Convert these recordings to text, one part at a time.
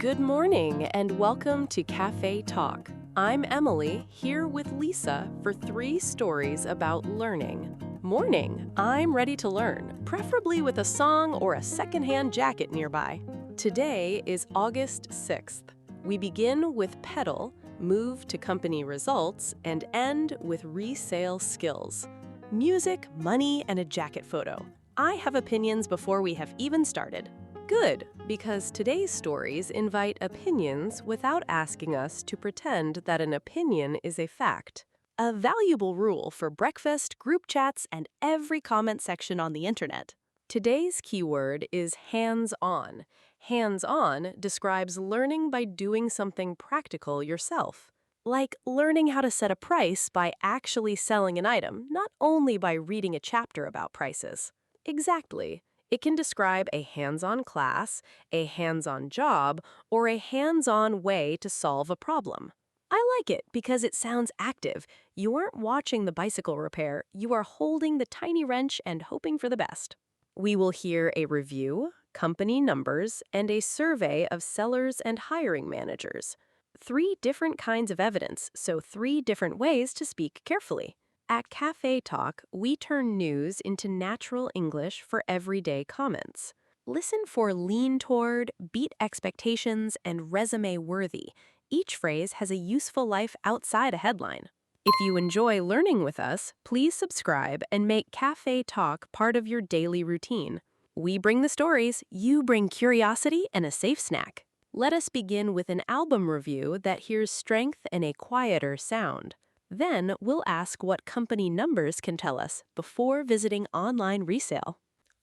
Good morning and welcome to Cafe Talk. I'm Emily, here with Lisa for 3 stories about learning. Morning, I'm ready to learn, preferably with a song or a secondhand jacket nearby. Today is August 6th. We begin with Petal, move to company results, and end with resale skills. Music, money, and a jacket photo. I have opinions before we have even started. Good, because today's stories invite opinions without asking us to pretend that an opinion is a fact. A valuable rule for breakfast, group chats, and every comment section on the internet. Today's keyword is hands-on. Hands-on describes learning by doing something practical yourself. Like learning how to set a price by actually selling an item, not only by reading a chapter about prices. Exactly. It can describe a hands-on class, a hands-on job, or a hands-on way to solve a problem. I like it because it sounds active. You aren't watching the bicycle repair, you are holding the tiny wrench and hoping for the best. We will hear a review, company numbers, and a survey of sellers and hiring managers. 3 different kinds of evidence, so 3 different ways to speak carefully. At Cafe Talk, we turn news into natural English for everyday comments. Listen for lean toward, beat expectations, and resume-worthy. Each phrase has a useful life outside a headline. If you enjoy learning with us, please subscribe and make Cafe Talk part of your daily routine. We bring the stories, you bring curiosity and a safe snack. Let us begin with an album review that hears strength in a quieter sound. Then we'll ask what company numbers can tell us before visiting online resale.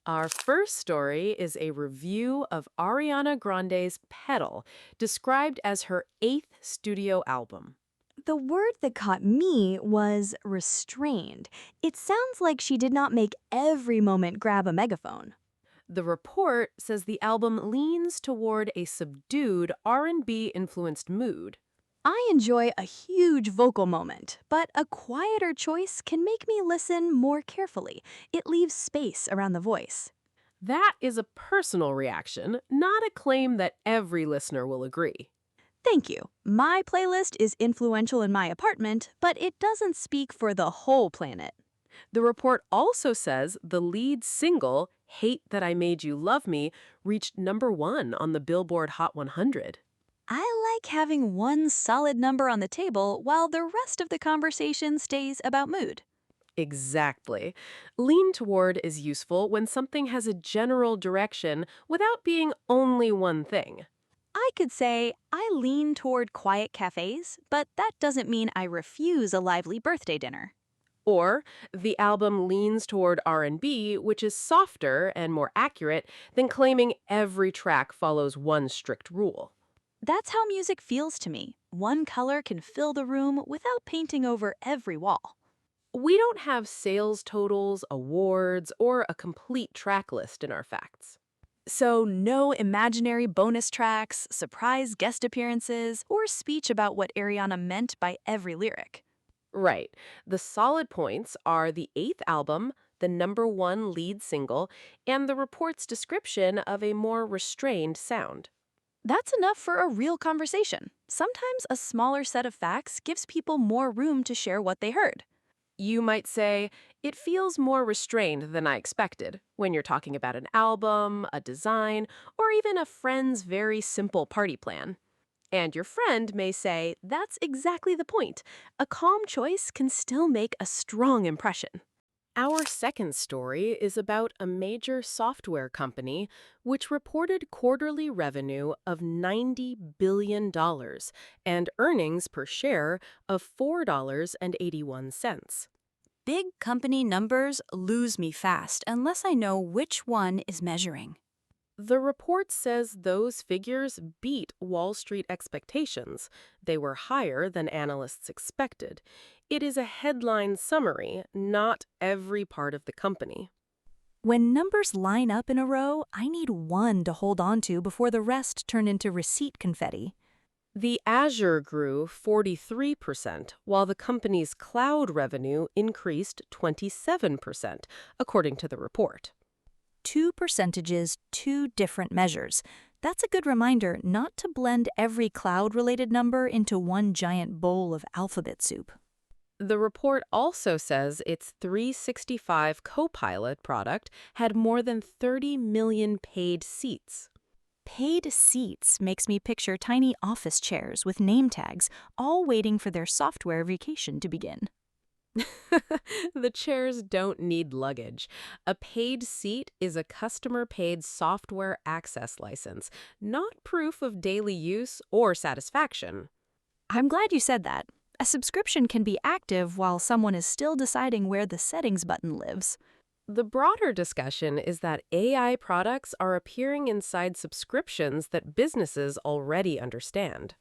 Our first story is a review of Ariana Grande's Petal, described as her 8th studio album. The word that caught me was restrained. It sounds like she did not make every moment grab a megaphone. The report says the album leans toward a subdued R&B-influenced mood. I enjoy a huge vocal moment, but a quieter choice can make me listen more carefully. It leaves space around the voice. That is a personal reaction, not a claim that every listener will agree. Thank you. My playlist is influential in my apartment, but it doesn't speak for the whole planet. The report also says the lead single, Hate That I Made You Love Me, reached #1 on the Billboard Hot 100. I like having one solid number on the table while the rest of the conversation stays about mood. Exactly. Lean toward is useful when something has a general direction without being only one thing. I could say, I lean toward quiet cafes, but that doesn't mean I refuse a lively birthday dinner. Or, the album leans toward R&B, which is softer and more accurate than claiming every track follows one strict rule. That's how music feels to me. One color can fill the room without painting over every wall. We don't have sales totals, awards, or a complete track list in our facts. So no imaginary bonus tracks, surprise guest appearances, or speech about what Ariana meant by every lyric. Right. The solid points are the 8th album, the #1 lead single, and the report's description of a more restrained sound. That's enough for a real conversation. Sometimes a smaller set of facts gives people more room to share what they heard. You might say, it feels more restrained than I expected when you're talking about an album, a design, or even a friend's very simple party plan. And your friend may say, that's exactly the point. A calm choice can still make a strong impression. Our second story is about a major software company which reported quarterly revenue of $90 billion and earnings per share of $4.81. Big company numbers lose me fast unless I know which one is measuring. The report says those figures beat Wall Street expectations. They were higher than analysts expected. It is a headline summary, not every part of the company. When numbers line up in a row, I need one to hold on to before the rest turn into receipt confetti. The Azure grew 43%, while the company's cloud revenue increased 27%, according to the report. 2 percentages, 2 different measures. That's a good reminder not to blend every cloud-related number into one giant bowl of alphabet soup. The report also says its 365 Copilot product had more than 30 million paid seats. Paid seats makes me picture tiny office chairs with name tags, all waiting for their software vacation to begin. The chairs don't need luggage. A paid seat is a customer-paid software access license, not proof of daily use or satisfaction. I'm glad you said that. A subscription can be active while someone is still deciding where the settings button lives. The broader discussion is that AI products are appearing inside subscriptions that businesses already understand.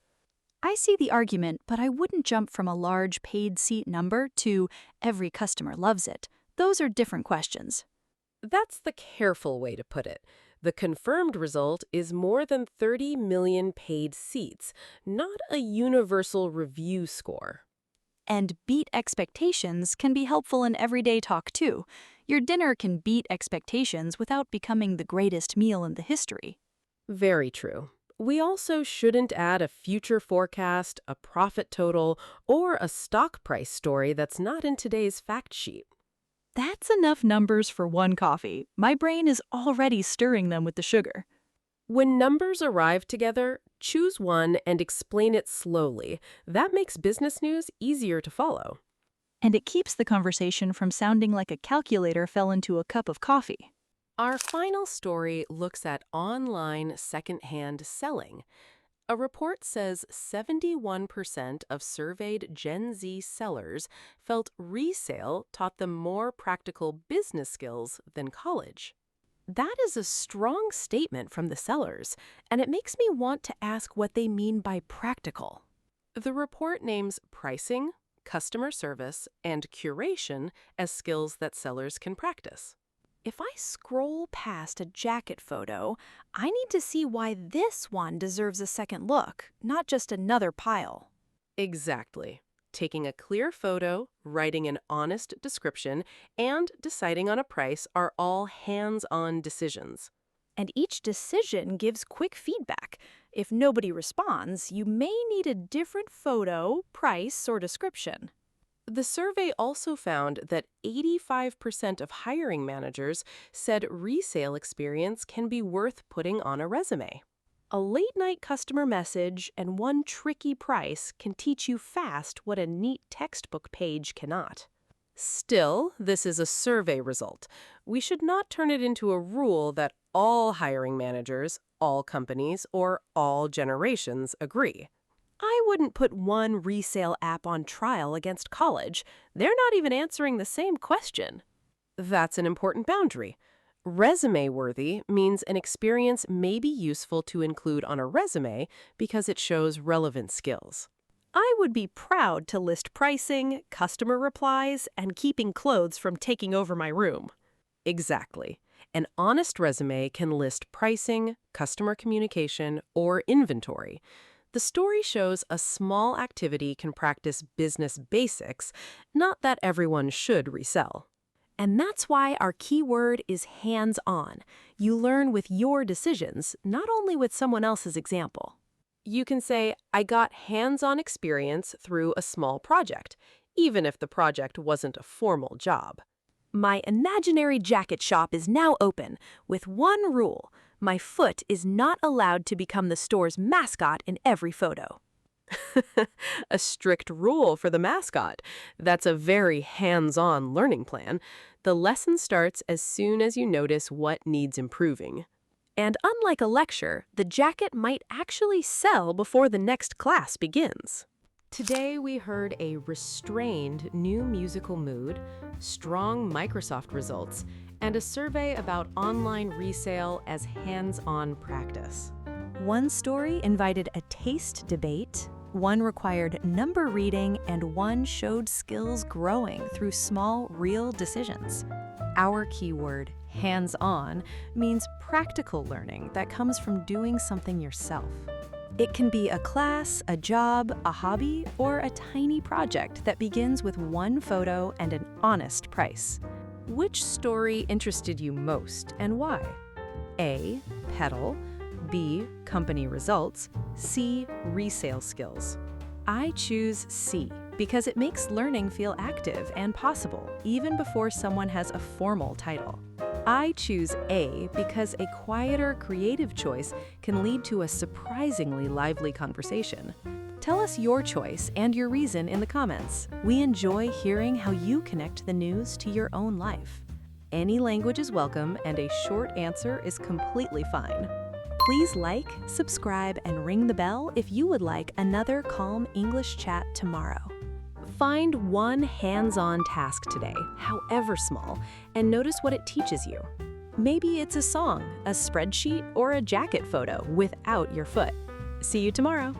I see the argument, but I wouldn't jump from a large paid seat number to every customer loves it. Those are different questions. That's the careful way to put it. The confirmed result is more than 30 million paid seats, not a universal review score. And beat expectations can be helpful in everyday talk too. Your dinner can beat expectations without becoming the greatest meal in the history. Very true. We also shouldn't add a future forecast, a profit total, or a stock price story that's not in today's fact sheet. That's enough numbers for one coffee. My brain is already stirring them with the sugar. When numbers arrive together, choose one and explain it slowly. That makes business news easier to follow. And it keeps the conversation from sounding like a calculator fell into a cup of coffee. Our final story looks at online secondhand selling. A report says 71% of surveyed Gen Z sellers felt resale taught them more practical business skills than college. That is a strong statement from the sellers, and it makes me want to ask what they mean by practical. The report names pricing, customer service, and curation as skills that sellers can practice. If I scroll past a jacket photo, I need to see why this one deserves a second look, not just another pile. Exactly. Taking a clear photo, writing an honest description, and deciding on a price are all hands-on decisions. And each decision gives quick feedback. If nobody responds, you may need a different photo, price, or description. The survey also found that 85% of hiring managers said resale experience can be worth putting on a resume. A late-night customer message and one tricky price can teach you fast what a neat textbook page cannot. Still, this is a survey result. We should not turn it into a rule that all hiring managers, all companies, or all generations agree. I wouldn't put one resale app on trial against college. They're not even answering the same question. That's an important boundary. Resume-worthy means an experience may be useful to include on a resume because it shows relevant skills. I would be proud to list pricing, customer replies, and keeping clothes from taking over my room. Exactly. An honest resume can list pricing, customer communication, or inventory. The story shows a small activity can practice business basics, not that everyone should resell. And that's why our key word is hands-on. You learn with your decisions, not only with someone else's example. You can say, I got hands-on experience through a small project, even if the project wasn't a formal job. My imaginary jacket shop is now open, with one rule. My foot is not allowed to become the store's mascot in every photo. A strict rule for the mascot. That's a very hands-on learning plan. The lesson starts as soon as you notice what needs improving. And unlike a lecture, the jacket might actually sell before the next class begins. Today we heard a restrained new musical mood, strong Microsoft results, and a survey about online resale as hands-on practice. One story invited a taste debate, one required number reading, and one showed skills growing through small, real decisions. Our keyword, hands-on, means practical learning that comes from doing something yourself. It can be a class, a job, a hobby, or a tiny project that begins with one photo and an honest price. Which story interested you most and why? A. Petal, B. Company results. C. Resale skills. I choose C because it makes learning feel active and possible even before someone has a formal title. I choose A because a quieter, creative choice can lead to a surprisingly lively conversation. Tell us your choice and your reason in the comments. We enjoy hearing how you connect the news to your own life. Any language is welcome, and a short answer is completely fine. Please like, subscribe, and ring the bell if you would like another calm English chat tomorrow. Find one hands-on task today, however small, and notice what it teaches you. Maybe it's a song, a spreadsheet, or a jacket photo without your foot. See you tomorrow.